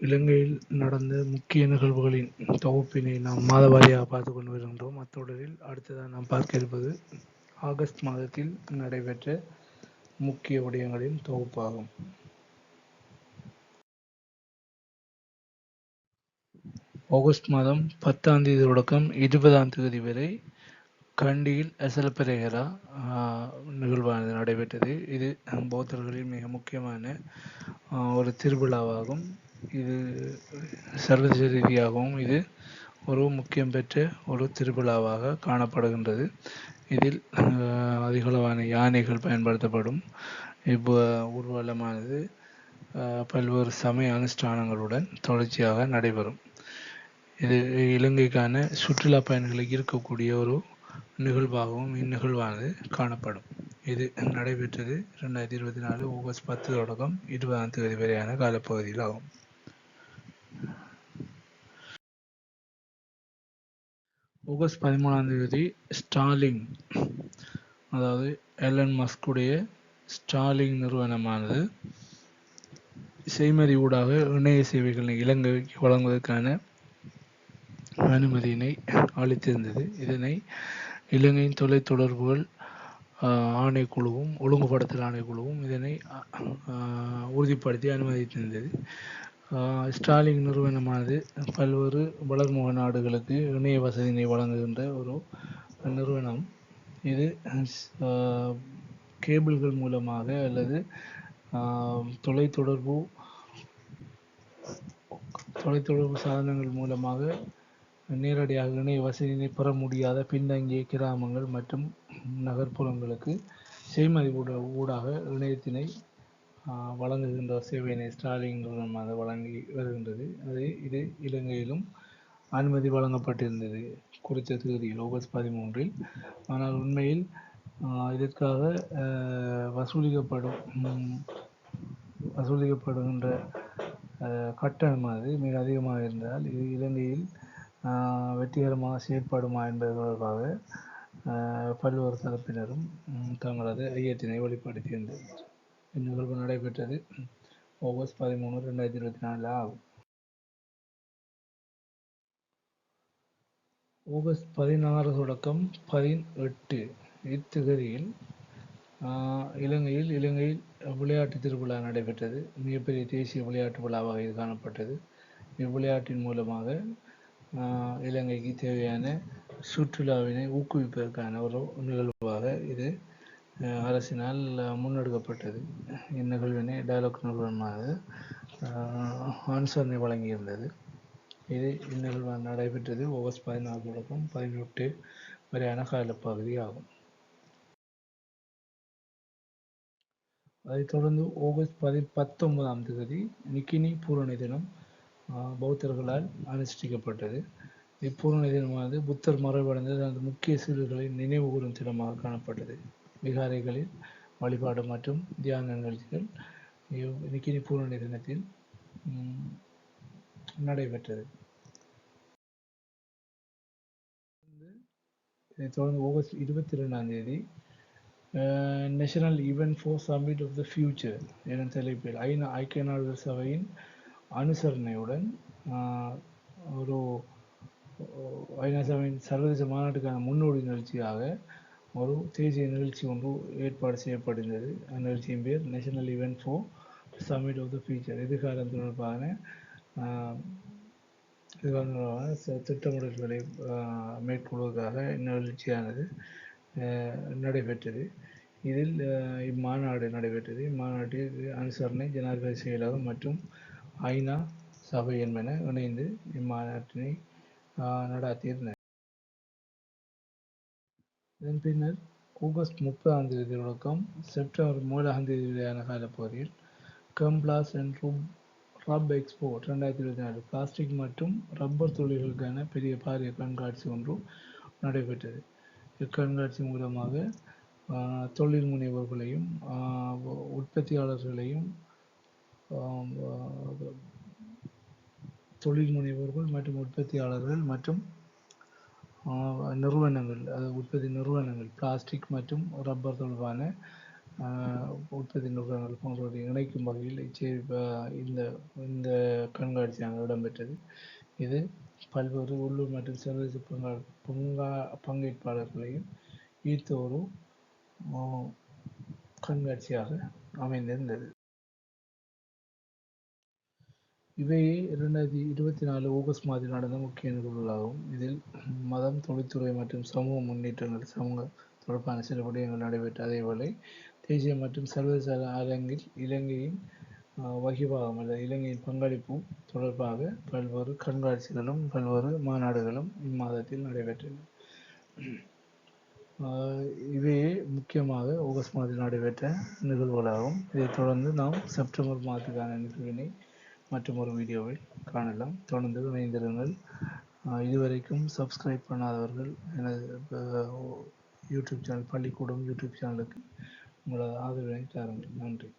இலங்கையில் நடந்த முக்கிய நிகழ்வுகளின் தொகுப்பினை நாம் மாதவாரியாக பார்த்து கொண்டு வருகின்றோம். அத்தொடரில் அடுத்ததாக நாம் பார்க்க இருப்பது ஆகஸ்ட் மாதத்தில் நடைபெற்ற முக்கிய விடயங்களின் தொகுப்பாகும். ஆகஸ்ட் மாதம் 10ஆம் தேதி தொடக்கம் 20ஆம் தேதி வரை கண்டியில் அசலப்பெரேகரா நிகழ்வானது நடைபெற்றது. இது பௌத்தர்களின் மிக முக்கியமான ஒரு திருவிழாவாகும். இது சர்வதேச ரீதியாகவும் இது ஒரு முக்கியம் பெற்ற ஒரு திருவிழாவாக காணப்படுகின்றது. இதில் அதிகளவான யானைகள் பயன்படுத்தப்படும். ஊர்வலமானது பல்வேறு சமய அனுஷ்டானங்களுடன் தொடர்ச்சியாக நடைபெறும். இது இலங்கைக்கான சுற்றுலா பயணிகளை ஈர்க்கக்கூடிய ஒரு நிகழ்வாகவும் இந்நிகழ்வானது காணப்படும். இது நடைபெற்றது 2024 ஆகஸ்ட் 10 தொடக்கம் 20ஆம் தேதி வரையான காலப்பகுதியில் ஆகும். ஆகஸ்ட் 13ஆம் தேதி ஸ்டார்லிங், அதாவது எலன் மஸ்குடைய ஸ்டார்லிங் நிறுவனமானது செய்மதி ஊடாக இணைய சேவைகளை இலங்கைக்கு வழங்குவதற்கான அனுமதியினை அளித்திருந்தது. இதனை இலங்கையின் தொலைத்தொடர்புகள் ஆணைக்குழுவும் ஒழுங்குபடுத்தல் ஆணைக்குழுவும் இதனை உறுதிப்படுத்தி அனுமதித்திருந்தது. ஸ்டார்லிங் நிறுவனமானது பல்வேறு வளர்முக நாடுகளுக்கு இணைய வசதியினை வழங்குகின்ற ஒரு நிறுவனம். இது கேபிள்கள் மூலமாக அல்லது தொலைத்தொடர்பு சாதனங்கள் மூலமாக நேரடியாக இணைய வசதியினை பெற முடியாத பின்தங்கிய கிராமங்கள் மற்றும் நகர்ப்புறங்களுக்கு செய்மதி ஊடாக இணையத்தினை வழங்குகின்ற சேவையினை ஸ்டார்லிங் நிறுவனமாக வழங்கி வருகின்றது. இது இலங்கையிலும் அனுமதி வழங்கப்பட்டிருந்தது குறித்த தேதியில் ஆகஸ்ட் 13. ஆனால் உண்மையில் இதற்காக வசூலிக்கப்படுகின்ற கட்டணமானது மிக அதிகமாக இருந்தால் இது இலங்கையில் வெற்றிகரமாக செயற்படுமா என்பது தொடர்பாக பல்வேறு தரப்பினரும் தங்களது ஐயத்தினை வெளிப்படுத்தியிருந்தது. இந்நிகழ்வு நடைபெற்றது ஆகஸ்ட் 13, 2024 ஆகும். ஆகஸ்ட் 16 தொடக்கம் 18 இத்திகதியில் இலங்கையில் விளையாட்டு திருவிழா நடைபெற்றது. மிகப்பெரிய தேசிய விளையாட்டு விழாவாக இது காணப்பட்டது. இவ்விளையாட்டின் மூலமாக இலங்கைக்கு தேவையான சுற்றுலாவினை ஊக்குவிப்பதற்கான ஒரு நிகழ்வாக இது அரசினால் முன்னெடுக்கப்பட்டது. இந்நிகழ்வினை டயலாக் நிறுவனமானது அனுசரணை வழங்கியிருந்தது. இந்நிகழ்வு நடைபெற்றது ஆகஸ்ட் 16 தொடக்கம் 18 வரையான காலப்பகுதி ஆகும். அதைத் தொடர்ந்து ஆகஸ்ட் 19ஆம் தேதி நிக்கினி பூரணி தினம் பௌத்தர்களால் அனுஷ்டிக்கப்பட்டது. இப்பூரணி தினமானது புத்தர் மறைவடைந்த தனது முக்கிய சீடர்களின் நினைவு கூறும் தினமாக காணப்பட்டது. விகாரைகளில் வழிபாடு மற்றும் தியான நிகழ்ச்சிகள் நிக்கினி பூரணி தினத்தில் நடைபெற்றது. இதைத் தொடர்ந்து ஆகஸ்ட் 22ஆம் தேதி national event for summit of the future எனும் தலைப்பில் ஐக்கிய நாடுகள் சபையின் அனுசரணையுடன் ஒரு ஐநா சபையின் சர்வதேச மாநாட்டுக்கான முன்னோடி நிகழ்ச்சியாக ஒரு தேசிய நிகழ்ச்சி ஒன்று ஏற்பாடு செய்யப்படுகிறது. அந்நிகழ்ச்சியின் பேர் national event for summit of the future. எதிர்காலம் தொடர்பான திட்டமிடல்களை மேற்கொள்வதற்காக இந்நிகழ்ச்சியானது நடைபெற்றது. இதில் இம்மாநாடு நடைபெற்றது. இம்மாநாட்டில் அனுசரணை ஜனாதிபதி செயலகம் மற்றும் ஐநா சபை என்பன இணைந்து இம்மாநாட்டினை நடாத்தியிருந்தன. இதன் பின்னர் ஆகஸ்ட் 30ஆம் தேதி தொடக்கம் செப்டம்பர் 1ஆம் தேதி வரையான காலப்பகுதியில் கம்ப்ளாஸ் அண்ட் ரப் எக்ஸ்போ 2024 பிளாஸ்டிக் மற்றும் ரப்பர் தொழில்களுக்கான பாரிய கண்காட்சி ஒன்று நடைபெற்றது. இக்கண்காட்சி மூலமாக தொழில் முனைவோர்களையும் உற்பத்தியாளர்களையும் மற்றும் உற்பத்தியாளர்கள் மற்றும் நிறுவனங்கள், உற்பத்தி நிறுவனங்கள் பிளாஸ்டிக் மற்றும் ரப்பர் தொடர்பான உற்பத்தி நிறுவனங்கள் போன்றவற்றை இணைக்கும் வகையில் இந்த இந்த கண்காட்சியானது இடம்பெற்றது. இது பல்வேறு உள்ளூர் மற்றும் சர்வதேச பங்கேற்பாளர்களையும் ஈர்த்த ஒரு கண்காட்சியாக அமைந்திருந்தது. இவையே 2024 ஆகஸ்ட் மாதத்தில் நடந்த முக்கிய நிகழ்வுகளாகும். இதில் மதம், தொழில்துறை மற்றும் சமூக முன்னேற்றங்கள் தொடர்பான சில விடயங்கள் நடைபெற்ற அதேவேளை தேசிய மற்றும் சர்வதேச அரங்கில் இலங்கையின் வகிபாகம் அல்லது இலங்கையின் பங்களிப்பு தொடர்பாக பல்வேறு கண்காட்சிகளும் பல்வேறு மாநாடுகளும் இம்மாதத்தில் நடைபெற்றன. இவையே முக்கியமாக ஆகஸ்ட் மாதத்தில் நடைபெற்ற நிகழ்வுகளாகும். இதைத் தொடர்ந்து நாம் செப்டம்பர் மாதத்துக்கான நிகழ்வினை மற்றும் ஒரு வீடியோவில் காணலாம். தொடர்ந்து இணைந்திருங்கள். இதுவரைக்கும் சப்ஸ்கிரைப் பண்ணாதவர்கள் எனது யூடியூப் சேனல் பள்ளிக்கூடம் யூடியூப் சேனலுக்கு உங்களது ஆதரவினை தாருங்கள். நன்றி.